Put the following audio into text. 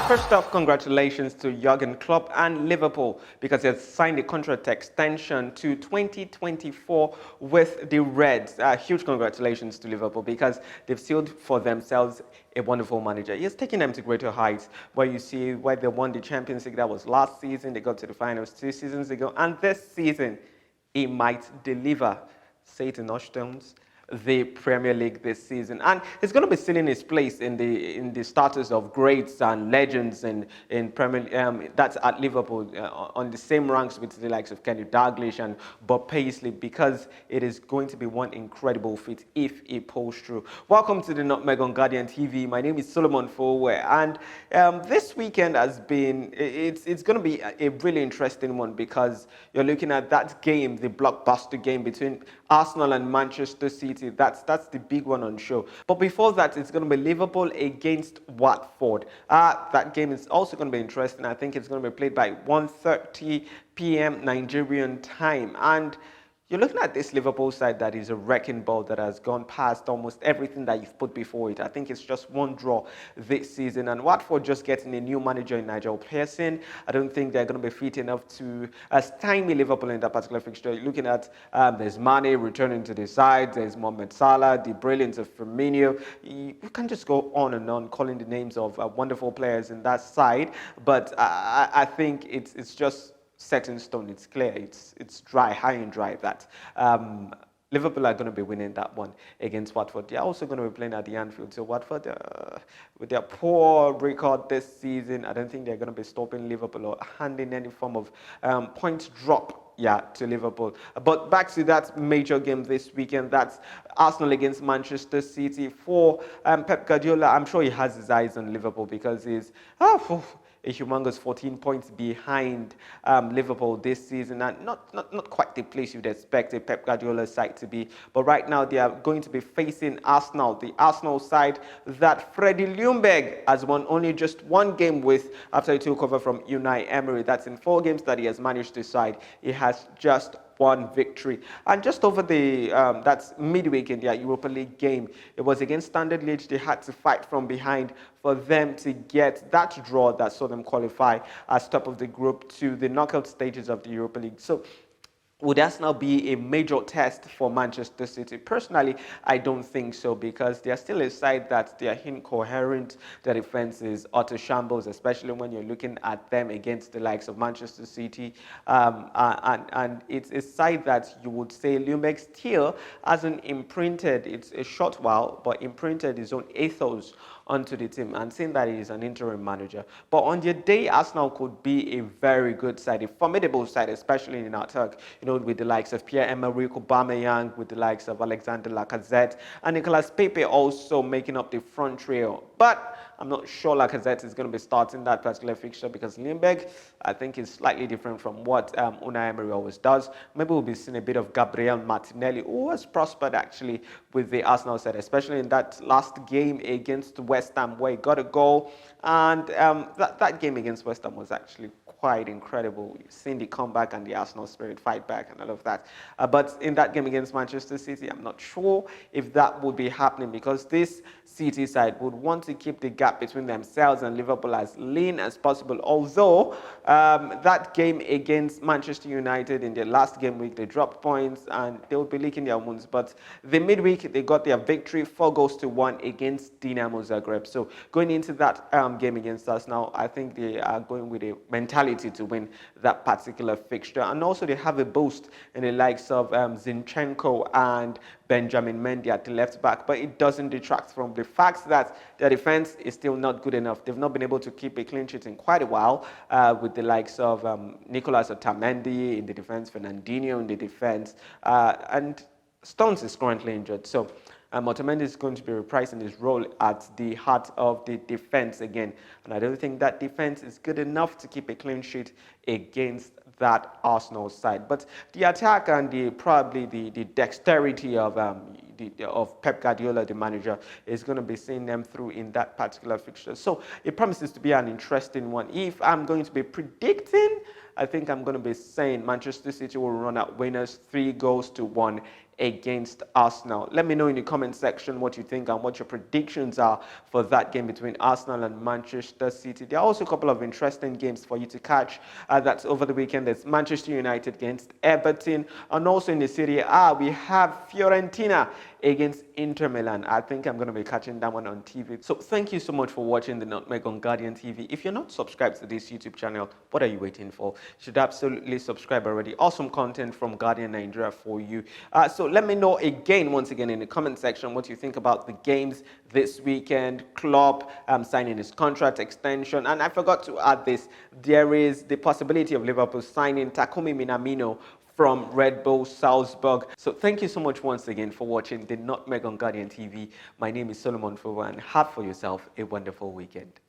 First off, congratulations to Jurgen Klopp and Liverpool because they have signed a contract extension to 2024 with the Reds. Huge congratulations to Liverpool because they've sealed for themselves a wonderful manager. He's taking them to greater heights. Where you see where they won the Champions League, that was last season. They got to the finals 2 seasons ago, and this season he might deliver. Say it in Hush tones, the Premier League this season, and he's going to be sealing his place in the status of greats and legends in Premier. That's at Liverpool on the same ranks with the likes of Kenny Dalglish and Bob Paisley, because it is going to be one incredible feat if it pulls through. Welcome to the Nutmeg on Guardian TV. My name is Solomon Fowowe, and this weekend has been it's going to be a really interesting one because you're looking at that game, the blockbuster game between Arsenal and Manchester City. That's the big one on show. But before that, it's going to be Liverpool against Watford. That game is also going to be interesting. I think it's going to be played by 1:30 p.m. Nigerian time. And you're looking at this Liverpool side that is a wrecking ball that has gone past almost everything that you've put before it. I think it's just one draw this season. And Watford just getting a new manager in Nigel Pearson. I don't think they're going to be fit enough to stymie Liverpool in that particular fixture. You're looking at there's Mane returning to the side. There's Mohamed Salah, the brilliance of Firmino. You can just go on and on calling the names of wonderful players in that side. But I think it's just set in stone. It's clear. It's dry, high and dry that Liverpool are going to be winning that one against Watford. They're also going to be playing at the Anfield. So Watford, with their poor record this season, I don't think they're going to be stopping Liverpool or handing any form of point drop to Liverpool. But back to that major game this weekend, that's Arsenal against Manchester City. For Pep Guardiola, I'm sure he has his eyes on Liverpool because he's a humongous 14 points behind Liverpool this season, and not quite the place you'd expect a Pep Guardiola side to be. But right now they are going to be facing Arsenal, the Arsenal side that Freddie Ljungberg has won only just one game with after he took over from Unai Emery. That's in 4 games that he has managed to side. He has just one victory. And just over the that's midweek in their Europa League game, it was against Standard Liège. They had to fight from behind for them to get that draw that saw them qualify as top of the group to the knockout stages of the Europa League. So would Arsenal be a major test for Manchester City? Personally, I don't think so, because they are still a side that they are incoherent. Their defense is utter shambles, especially when you're looking at them against the likes of Manchester City. And it's a side that you would say Ljungberg still hasn't imprinted. It's a short while, but imprinted his own ethos onto the team, and saying that he is an interim manager. But on the day, Arsenal could be a very good side, a formidable side, especially in attack, with the likes of Pierre-Emerick Aubameyang, with the likes of Alexander Lacazette, and Nicolas Pepe also making up the front trio. But I'm not sure Lacazette is going to be starting that particular fixture because Ljungberg, I think, is slightly different from what Unai Emery always does. Maybe we'll be seeing a bit of Gabriel Martinelli, who has prospered actually with the Arsenal side, especially in that last game against West Ham where he got a goal. And that game against West Ham was actually quite incredible. You've seen the comeback and the Arsenal spirit fight back and all of that. But in that game against Manchester City, I'm not sure if that would be happening, because this City side would want to keep the gap between themselves and Liverpool as lean as possible. Although that game against Manchester United in their last game week, they dropped points and they would be licking their wounds. But the midweek, they got their victory, 4-1 against Dinamo Zagreb. So going into that game against us now, I think they are going with a mentality to win that particular fixture. And also they have a boost in the likes of Zinchenko and Benjamin Mendy at the left back, but it doesn't detract from the fact that their defense is still not good enough. They've not been able to keep a clean sheet in quite a while, with the likes of Nicolas Otamendi in the defense, Fernandinho in the defense, and Stones is currently injured. So Otamendi is going to be reprising his role at the heart of the defense again. And I don't think that defense is good enough to keep a clean sheet against that Arsenal side. But the attack and probably the dexterity of Pep Guardiola, the manager, is going to be seeing them through in that particular fixture. So it promises to be an interesting one. If I'm going to be predicting, I think I'm going to be saying Manchester City will run out winners 3-1 against Arsenal. Let me know in the comment section what you think and what your predictions are for that game between Arsenal and Manchester City. There are also a couple of interesting games for you to catch. That's over the weekend. There's Manchester United against Everton, and also in the Serie A, we have Fiorentina against Inter Milan. I think I'm going to be catching that one on TV. So thank you so much for watching the Nutmeg on Guardian TV. If you're not subscribed to this YouTube channel, what are you waiting for? You should absolutely subscribe already. Awesome content from Guardian Nigeria for you. So let me know once again in the comment section what you think about the games this weekend. Klopp signing his contract extension, and I forgot to add this, there is the possibility of Liverpool signing Takumi Minamino from Red Bull Salzburg. So thank you so much once again for watching the Nutmeg on Guardian TV. My name is Solomon Fowowe, and have for yourself a wonderful weekend.